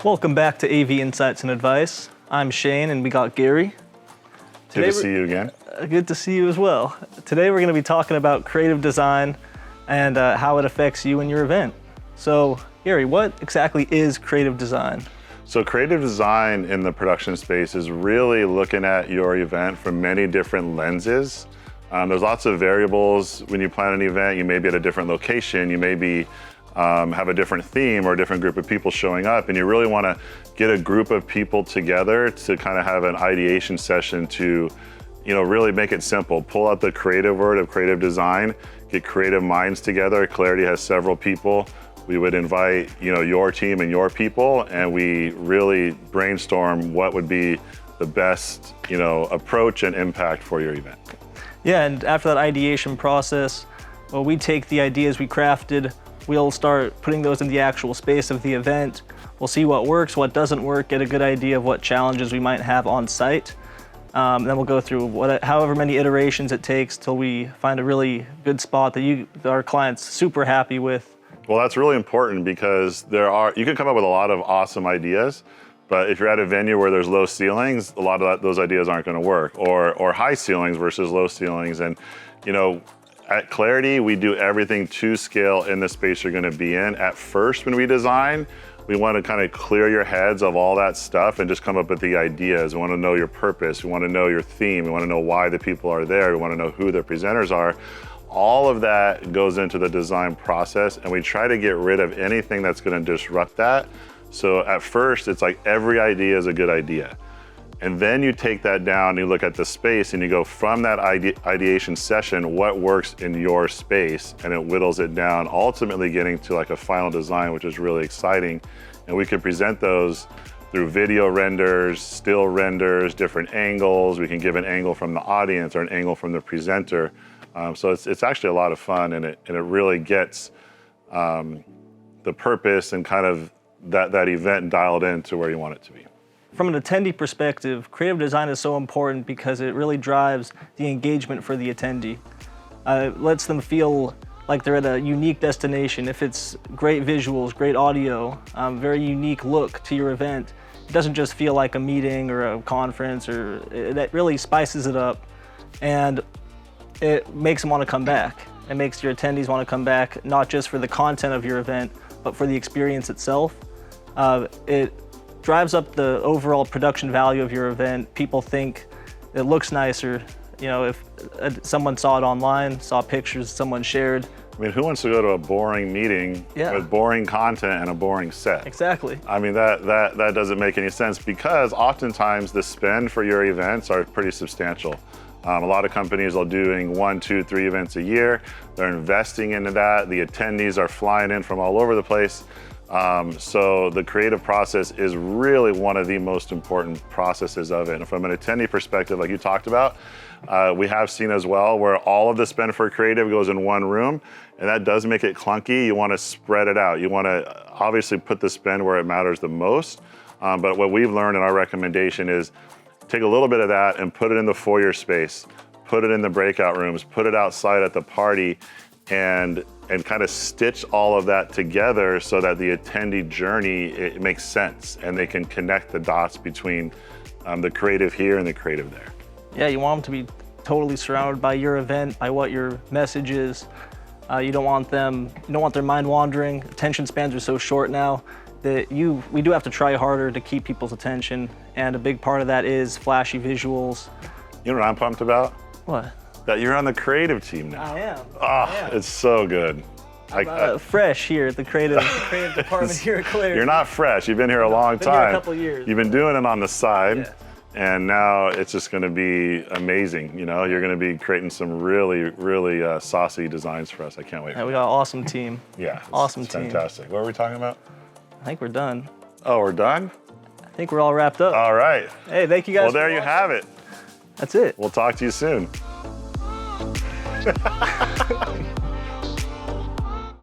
Welcome back to AV Insights and Advice. I'm Shane and we got Gary. Good to see you again. Good to see you as well. Today we're going to be talking about creative design and how it affects you and your event. So Gary, what exactly is creative design? So creative design in the production space is really looking at your event from many different lenses. There's lots of variables when you plan an event. You may be at a different location, you may be have a different theme or a different group of people showing up, and you really want to get a group of people together to kind of have an ideation session to, really make it simple. Pull out the creative word of creative design, get creative minds together. Clarity has several people. We would invite, your team and your people, and we really brainstorm what would be the best, approach and impact for your event. Yeah, and after that ideation process, well, we take the ideas we crafted, we'll start putting those in the actual space of the event. We'll see what works, what doesn't work, get a good idea of what challenges we might have on site. Then we'll go through however many iterations it takes till we find a really good spot that our client's super happy with. Well, that's really important because you can come up with a lot of awesome ideas, but if you're at a venue where there's low ceilings, a lot of those ideas aren't going to work, or high ceilings versus low ceilings. And, at Clarity, we do everything to scale in the space you're going to be in. At first, when we design, we want to kind of clear your heads of all that stuff and just come up with the ideas. We want to know your purpose. We want to know your theme. We want to know why the people are there. We want to know who the presenters are. All of that goes into the design process, and we try to get rid of anything that's going to disrupt that. So at first, it's like every idea is a good idea. And then you take that down and you look at the space and you go from that ideation session, what works in your space, and it whittles it down, ultimately getting to like a final design, which is really exciting. And we can present those through video renders, still renders, different angles. We can give an angle from the audience or an angle from the presenter. So it's actually a lot of fun, and it really gets the purpose and kind of that event dialed in to where you want it to be. From an attendee perspective, creative design is so important because it really drives the engagement for the attendee. It lets them feel like they're at a unique destination. If it's great visuals, great audio, very unique look to your event, it doesn't just feel like a meeting or a conference, it really spices it up, and it makes them want to come back. It makes your attendees want to come back, not just for the content of your event, but for the experience itself. It drives up the overall production value of your event. People think it looks nicer. If someone saw it online, saw pictures someone shared. I mean, who wants to go to a boring meeting with boring content and a boring set? Exactly. I mean, that doesn't make any sense, because oftentimes the spend for your events are pretty substantial. A lot of companies are doing 1, 2, 3 events a year. They're investing into that. The attendees are flying in from all over the place. So the creative process is really one of the most important processes of it. And from an attendee perspective, like you talked about, we have seen as well where all of the spend for creative goes in one room, and that does make it clunky. You want to spread it out. You want to obviously put the spend where it matters the most. But what we've learned in our recommendation is take a little bit of that and put it in the foyer space, put it in the breakout rooms, put it outside at the party, and kind of stitch all of that together so that the attendee journey, it makes sense, and they can connect the dots between the creative here and the creative there. Yeah, you want them to be totally surrounded by your event, by what your message is. You don't want their mind wandering. Attention spans are so short now that we do have to try harder to keep people's attention, and a big part of that is flashy visuals. You know what I'm pumped about? What? That you're on the creative team now. I am. It's so good. Fresh here at the creative department here at Clarity. You're not fresh. You've been here a long time. Been here a couple years. You've been doing it on the side. Yeah. And now it's just going to be amazing. You're going to be creating some really, really saucy designs for us. I can't wait. Yeah, we got an awesome team. Yeah, awesome it's team. Fantastic. What were we talking about? I think we're done. Oh, we're done? I think we're all wrapped up. All right. Hey, thank you guys. Well, there you have it. That's it. We'll talk to you soon.